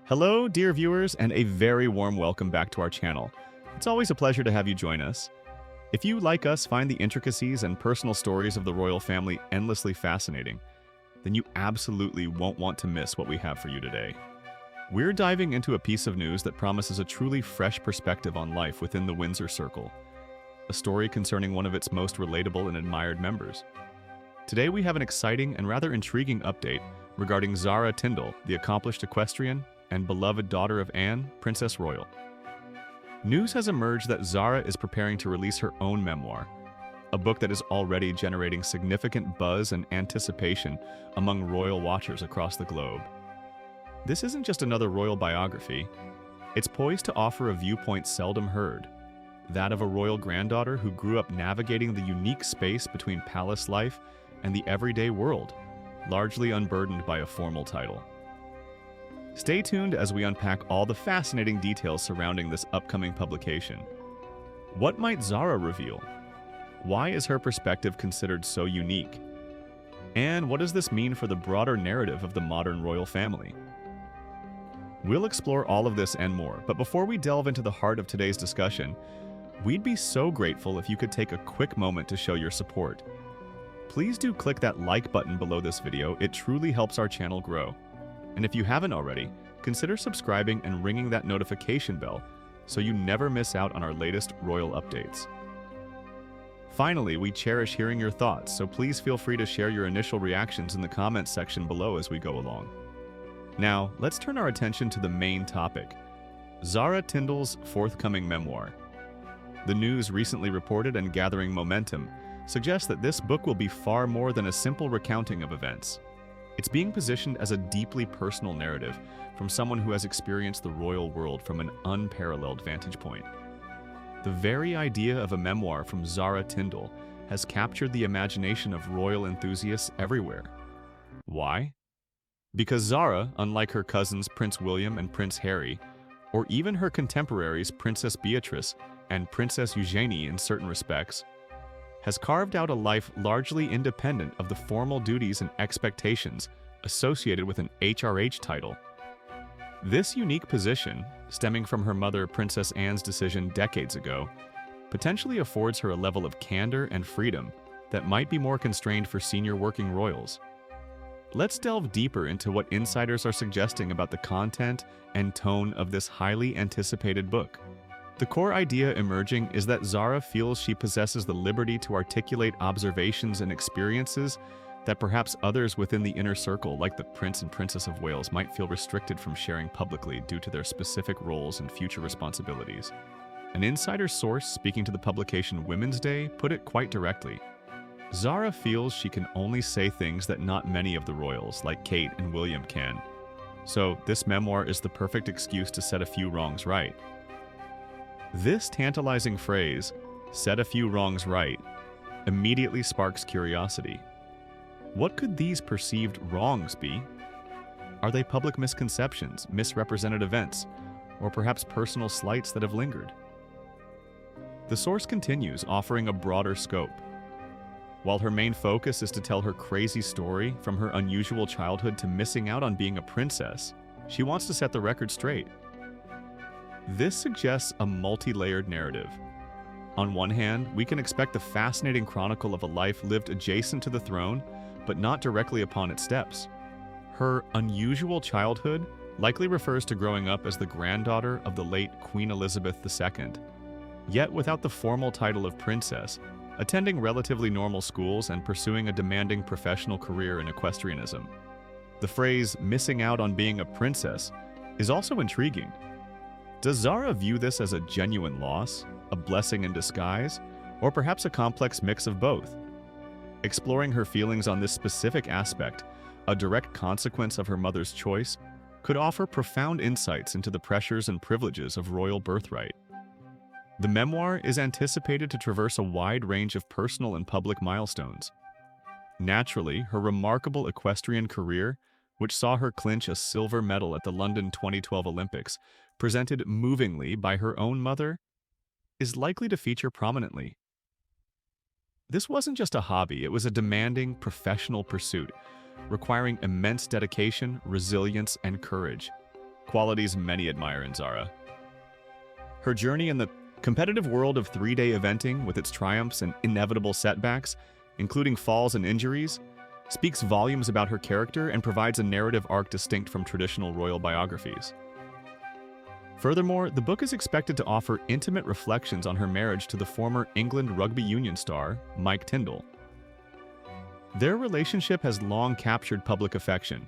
Hello, dear viewers, and a very warm welcome back to our channel. It's always a pleasure to have you join us. If you, like us, find the intricacies and personal stories of the royal family endlessly fascinating, then you absolutely won't want to miss what we have for you today. We're diving into a piece of news that promises a truly fresh perspective on life within the Windsor circle, a story concerning one of its most relatable and admired members. Today we have an exciting and rather intriguing update regarding Zara Tindall, the accomplished equestrian and beloved daughter of Anne, Princess Royal. News has emerged that Zara is preparing to release her own memoir, a book that is already generating significant buzz and anticipation among royal watchers across the globe. This isn't just another royal biography. It's poised to offer a viewpoint seldom heard, that of a royal granddaughter who grew up navigating the unique space between palace life and the everyday world, largely unburdened by a formal title. Stay tuned as we unpack all the fascinating details surrounding this upcoming publication. What might Zara reveal? Why is her perspective considered so unique? And what does this mean for the broader narrative of the modern royal family? We'll explore all of this and more, but before we delve into the heart of today's discussion, we'd be so grateful if you could take a quick moment to show your support. Please do click that like button below this video. It truly helps our channel grow. And if you haven't already, consider subscribing and ringing that notification bell so you never miss out on our latest royal updates. Finally, we cherish hearing your thoughts, so please feel free to share your initial reactions in the comments section below as we go along. Now, let's turn our attention to the main topic, Zara Tindall's forthcoming memoir. The news recently reported and gathering momentum suggests that this book will be far more than a simple recounting of events. It's being positioned as a deeply personal narrative from someone who has experienced the royal world from an unparalleled vantage point. The very idea of a memoir from Zara Tindall has captured the imagination of royal enthusiasts everywhere. Why? Because Zara, unlike her cousins Prince William and Prince Harry, or even her contemporaries Princess Beatrice and Princess Eugenie in certain respects, has carved out a life largely independent of the formal duties and expectations associated with an HRH title. This unique position, stemming from her mother Princess Anne's decision decades ago, potentially affords her a level of candor and freedom that might be more constrained for senior working royals. Let's delve deeper into what insiders are suggesting about the content and tone of this highly anticipated book. The core idea emerging is that Zara feels she possesses the liberty to articulate observations and experiences that perhaps others within the inner circle, like the Prince and Princess of Wales, might feel restricted from sharing publicly due to their specific roles and future responsibilities. An insider source speaking to the publication Women's Day put it quite directly. Zara feels she can only say things that not many of the royals, like Kate and William, can. So this memoir is the perfect excuse to set a few wrongs right. This tantalizing phrase, "set a few wrongs right," immediately sparks curiosity. What could these perceived wrongs be? Are they public misconceptions, misrepresented events, or perhaps personal slights that have lingered? The source continues, offering a broader scope. While her main focus is to tell her crazy story from her unusual childhood to missing out on being a princess, she wants to set the record straight. This suggests a multi-layered narrative. On one hand, we can expect the fascinating chronicle of a life lived adjacent to the throne, but not directly upon its steps. Her unusual childhood likely refers to growing up as the granddaughter of the late Queen Elizabeth II, yet without the formal title of princess, attending relatively normal schools and pursuing a demanding professional career in equestrianism. The phrase, "missing out on being a princess," is also intriguing. Does Zara view this as a genuine loss, a blessing in disguise, or perhaps a complex mix of both? Exploring her feelings on this specific aspect, a direct consequence of her mother's choice, could offer profound insights into the pressures and privileges of royal birthright. The memoir is anticipated to traverse a wide range of personal and public milestones. Naturally, her remarkable equestrian career, which saw her clinch a silver medal at the London 2012 Olympics, presented movingly by her own mother, is likely to feature prominently. This wasn't just a hobby, it was a demanding, professional pursuit, requiring immense dedication, resilience, and courage. qualities many admire in Zara. Her journey in the competitive world of three-day eventing, with its triumphs and inevitable setbacks, including falls and injuries, speaks volumes about her character and provides a narrative arc distinct from traditional royal biographies. Furthermore, the book is expected to offer intimate reflections on her marriage to the former England rugby union star, Mike Tindall. Their relationship has long captured public affection.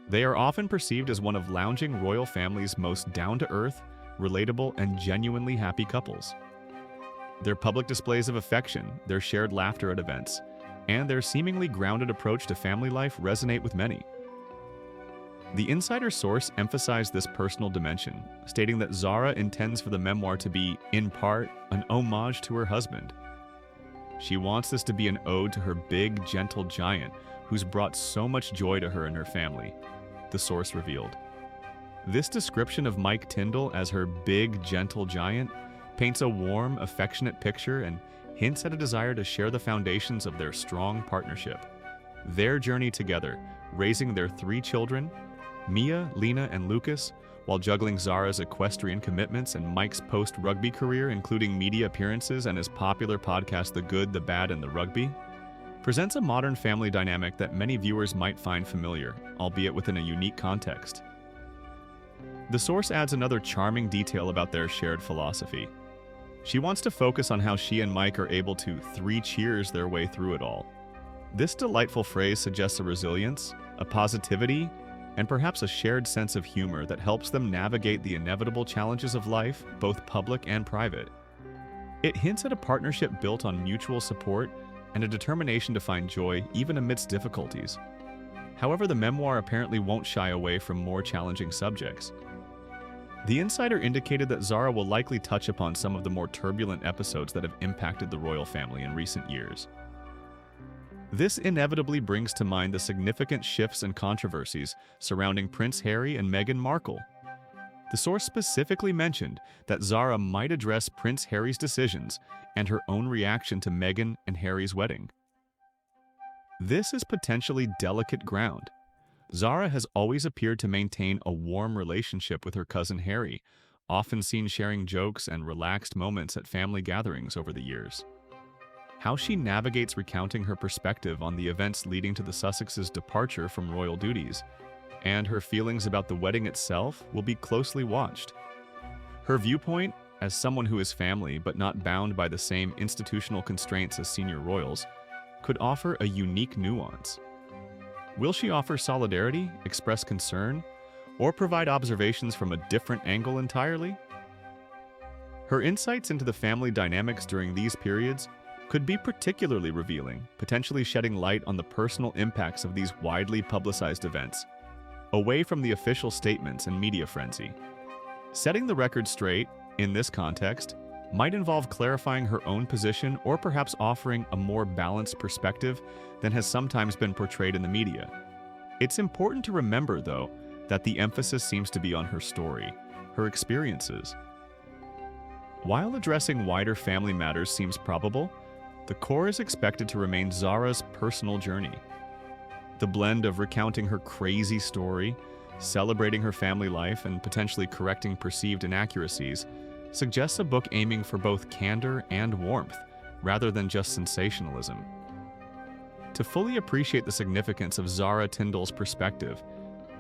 They are often perceived as one of lounging royal family's most down-to-earth, relatable, and genuinely happy couples. Their public displays of affection, their shared laughter at events, and their seemingly grounded approach to family life resonate with many. The insider source emphasized this personal dimension, stating that Zara intends for the memoir to be, in part, an homage to her husband. She wants this to be an ode to her big, gentle giant who's brought so much joy to her and her family, the source revealed. This description of Mike Tindall as her big, gentle giant paints a warm, affectionate picture and hints at a desire to share the foundations of their strong partnership. Their journey together, raising their 3 children, Mia, Lena, and Lucas, while juggling Zara's equestrian commitments and Mike's post-rugby career, including media appearances and his popular podcast The Good, the Bad, and the Rugby, presents a modern family dynamic that many viewers might find familiar, albeit within a unique context. The source adds another charming detail about their shared philosophy. She wants to focus on how she and Mike are able to 3 cheers their way through it all. This delightful phrase suggests a resilience, a positivity, and perhaps a shared sense of humor that helps them navigate the inevitable challenges of life, both public and private. It hints at a partnership built on mutual support and a determination to find joy even amidst difficulties. However, the memoir apparently won't shy away from more challenging subjects. The insider indicated that Zara will likely touch upon some of the more turbulent episodes that have impacted the royal family in recent years. This inevitably brings to mind the significant shifts and controversies surrounding Prince Harry and Meghan Markle. The source specifically mentioned that Zara might address Prince Harry's decisions and her own reaction to Meghan and Harry's wedding. This is potentially delicate ground. Zara has always appeared to maintain a warm relationship with her cousin Harry, often seen sharing jokes and relaxed moments at family gatherings over the years. How she navigates recounting her perspective on the events leading to the Sussexes' departure from royal duties, and her feelings about the wedding itself, will be closely watched. Her viewpoint, as someone who is family but not bound by the same institutional constraints as senior royals, could offer a unique nuance. Will she offer solidarity, express concern, or provide observations from a different angle entirely? Her insights into the family dynamics during these periods could be particularly revealing, potentially shedding light on the personal impacts of these widely publicized events, away from the official statements and media frenzy. Setting the record straight, in this context, might involve clarifying her own position or perhaps offering a more balanced perspective than has sometimes been portrayed in the media. It's important to remember, though, that the emphasis seems to be on her story, her experiences. While addressing wider family matters seems probable, the core is expected to remain Zara's personal journey. The blend of recounting her crazy story, celebrating her family life, and potentially correcting perceived inaccuracies suggests a book aiming for both candor and warmth, rather than just sensationalism. To fully appreciate the significance of Zara Tindall's perspective,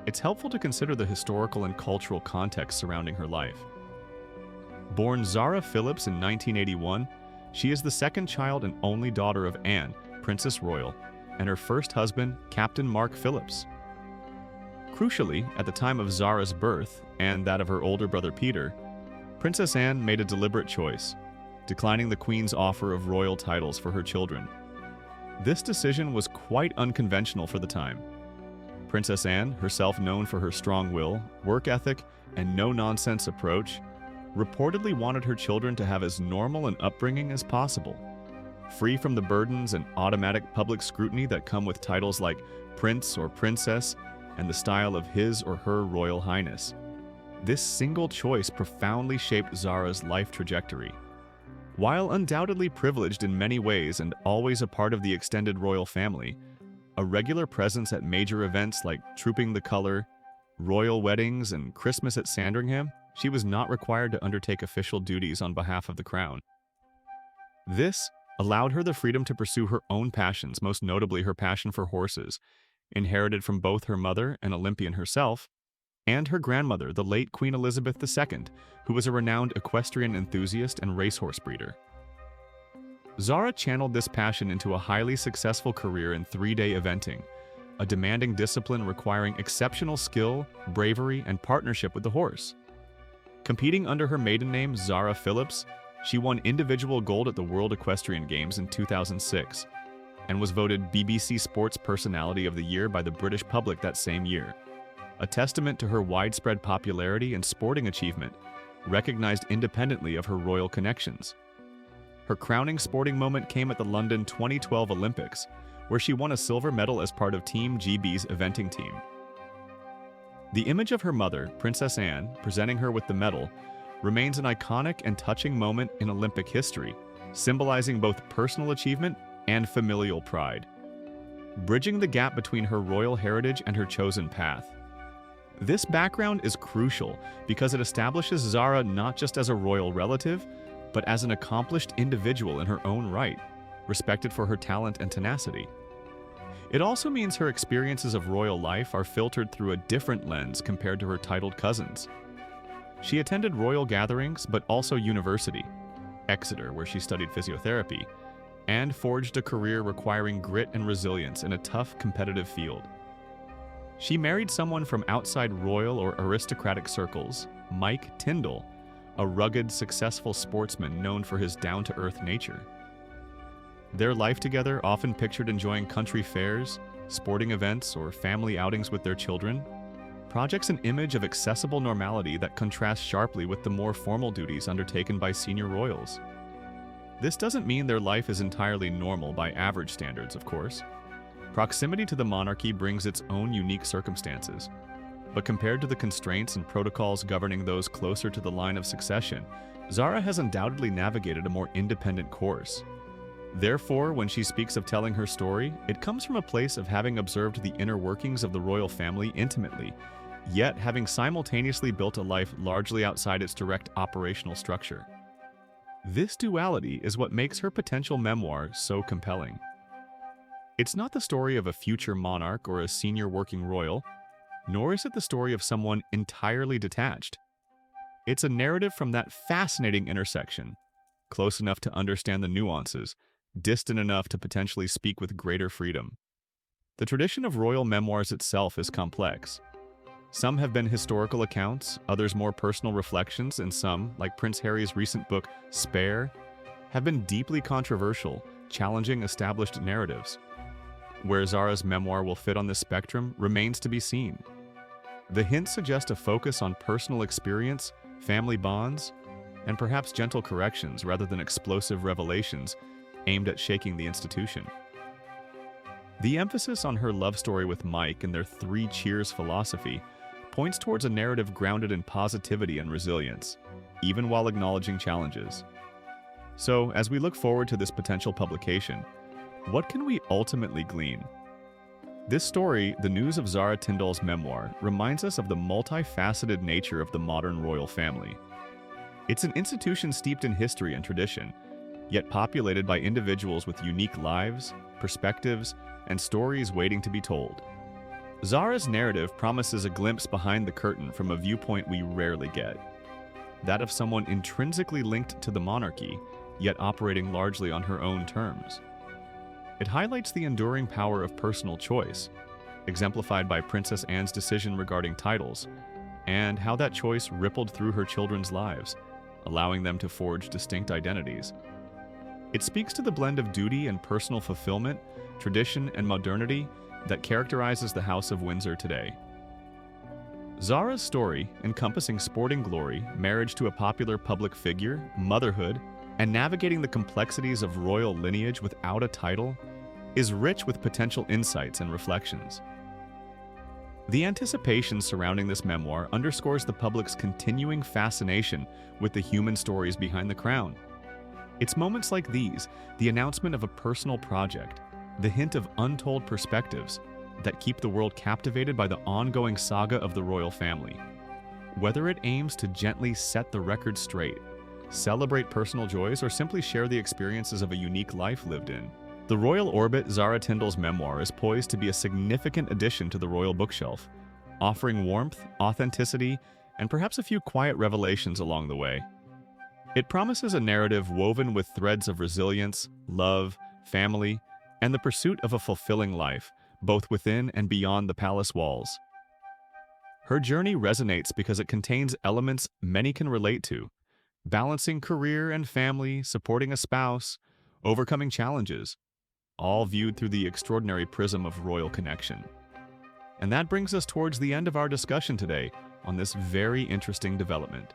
it's helpful to consider the historical and cultural context surrounding her life. Born Zara Phillips in 1981, she is the second child and only daughter of Anne, Princess Royal, and her first husband, Captain Mark Phillips. Crucially, at the time of Zara's birth, and that of her older brother Peter, Princess Anne made a deliberate choice, declining the Queen's offer of royal titles for her children. This decision was quite unconventional for the time. Princess Anne, herself known for her strong will, work ethic, and no-nonsense approach, reportedly wanted her children to have as normal an upbringing as possible, free from the burdens and automatic public scrutiny that come with titles like Prince or Princess and the style of His or Her Royal Highness. This single choice profoundly shaped Zara's life trajectory. While undoubtedly privileged in many ways and always a part of the extended royal family, a regular presence at major events like Trooping the Color, royal weddings, and Christmas at Sandringham, she was not required to undertake official duties on behalf of the crown. This allowed her the freedom to pursue her own passions, most notably her passion for horses, inherited from both her mother, an Olympian herself, and her grandmother, the late Queen Elizabeth II, who was a renowned equestrian enthusiast and racehorse breeder. Zara channeled this passion into a highly successful career in three-day eventing, a demanding discipline requiring exceptional skill, bravery, and partnership with the horse. Competing under her maiden name, Zara Phillips, she won individual gold at the World Equestrian Games in 2006 and was voted BBC Sports Personality of the Year by the British public that same year, a testament to her widespread popularity and sporting achievement, recognized independently of her royal connections. Her crowning sporting moment came at the London 2012 Olympics, where she won a silver medal as part of Team GB's eventing team. The image of her mother, Princess Anne, presenting her with the medal, remains an iconic and touching moment in Olympic history, symbolizing both personal achievement and familial pride, bridging the gap between her royal heritage and her chosen path. This background is crucial because it establishes Zara not just as a royal relative, but as an accomplished individual in her own right, respected for her talent and tenacity. It also means her experiences of royal life are filtered through a different lens compared to her titled cousins. She attended royal gatherings, but also university, Exeter, where she studied physiotherapy, and forged a career requiring grit and resilience in a tough, competitive field. She married someone from outside royal or aristocratic circles, Mike Tindall, a rugged, successful sportsman known for his down-to-earth nature. Their life together, often pictured enjoying country fairs, sporting events, or family outings with their children, projects an image of accessible normality that contrasts sharply with the more formal duties undertaken by senior royals. This doesn't mean their life is entirely normal by average standards, of course. Proximity to the monarchy brings its own unique circumstances, but compared to the constraints and protocols governing those closer to the line of succession, Zara has undoubtedly navigated a more independent course. Therefore, when she speaks of telling her story, it comes from a place of having observed the inner workings of the royal family intimately, yet having simultaneously built a life largely outside its direct operational structure. This duality is what makes her potential memoir so compelling. It's not the story of a future monarch or a senior working royal, nor is it the story of someone entirely detached. It's a narrative from that fascinating intersection, close enough to understand the nuances, distant enough to potentially speak with greater freedom. The tradition of royal memoirs itself is complex. Some have been historical accounts, others more personal reflections, and some, like Prince Harry's recent book, Spare, have been deeply controversial, challenging established narratives. Where Zara's memoir will fit on this spectrum remains to be seen. The hints suggest a focus on personal experience, family bonds, and perhaps gentle corrections rather than explosive revelations aimed at shaking the institution. The emphasis on her love story with Mike and their three cheers philosophy points towards a narrative grounded in positivity and resilience, even while acknowledging challenges. So, as we look forward to this potential publication, what can we ultimately glean? This story, the news of Zara Tindall's memoir, reminds us of the multifaceted nature of the modern royal family. It's an institution steeped in history and tradition, yet populated by individuals with unique lives, perspectives, and stories waiting to be told. Zara's narrative promises a glimpse behind the curtain from a viewpoint we rarely get, that of someone intrinsically linked to the monarchy, yet operating largely on her own terms. It highlights the enduring power of personal choice, exemplified by Princess Anne's decision regarding titles, and how that choice rippled through her children's lives, allowing them to forge distinct identities. It speaks to the blend of duty and personal fulfillment, tradition and modernity that characterizes the House of Windsor today. Zara's story, encompassing sporting glory, marriage to a popular public figure, motherhood, and navigating the complexities of royal lineage without a title, is rich with potential insights and reflections. The anticipation surrounding this memoir underscores the public's continuing fascination with the human stories behind the crown. It's moments like these, the announcement of a personal project, the hint of untold perspectives, that keep the world captivated by the ongoing saga of the royal family. Whether it aims to gently set the record straight, celebrate personal joys, or simply share the experiences of a unique life lived in, The Royal Orbit, Zara Tindall's memoir, is poised to be a significant addition to the royal bookshelf, offering warmth, authenticity, and perhaps a few quiet revelations along the way. It promises a narrative woven with threads of resilience, love, family, and the pursuit of a fulfilling life, both within and beyond the palace walls. Her journey resonates because it contains elements many can relate to, balancing career and family, supporting a spouse, overcoming challenges, all viewed through the extraordinary prism of royal connection. And that brings us towards the end of our discussion today on this very interesting development.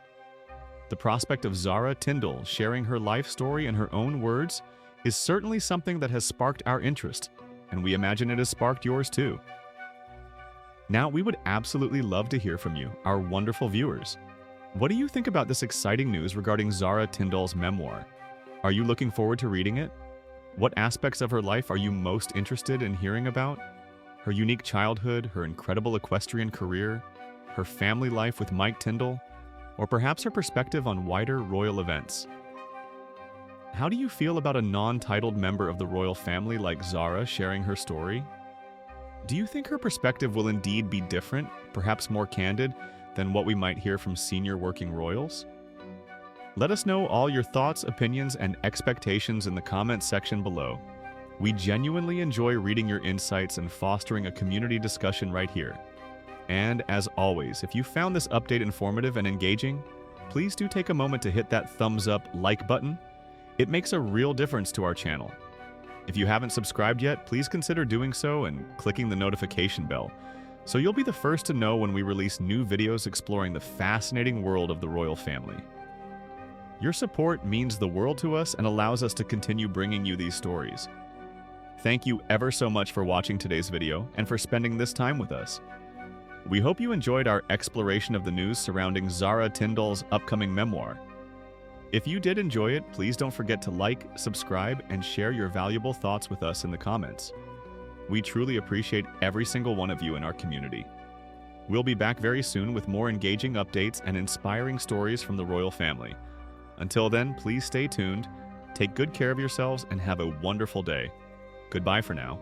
The prospect of Zara Tindall sharing her life story in her own words is certainly something that has sparked our interest, and we imagine it has sparked yours too. Now, we would absolutely love to hear from you, our wonderful viewers. What do you think about this exciting news regarding Zara Tindall's memoir? Are you looking forward to reading it? What aspects of her life are you most interested in hearing about? Her unique childhood, her incredible equestrian career, her family life with Mike Tindall, or perhaps her perspective on wider royal events? How do you feel about a non-titled member of the royal family like Zara sharing her story? Do you think her perspective will indeed be different, perhaps more candid, than what we might hear from senior working royals? Let us know all your thoughts, opinions, and expectations in the comments section below. We genuinely enjoy reading your insights and fostering a community discussion right here. And as always, if you found this update informative and engaging, please do take a moment to hit that thumbs up like button. It makes a real difference to our channel. If you haven't subscribed yet, please consider doing so and clicking the notification bell, so you'll be the first to know when we release new videos exploring the fascinating world of the royal family. Your support means the world to us and allows us to continue bringing you these stories. Thank you ever so much for watching today's video and for spending this time with us. We hope you enjoyed our exploration of the news surrounding Zara Tindall's upcoming memoir. If you did enjoy it, please don't forget to like, subscribe, and share your valuable thoughts with us in the comments. We truly appreciate every single one of you in our community. We'll be back very soon with more engaging updates and inspiring stories from the royal family. Until then, please stay tuned, take good care of yourselves, and have a wonderful day. Goodbye for now.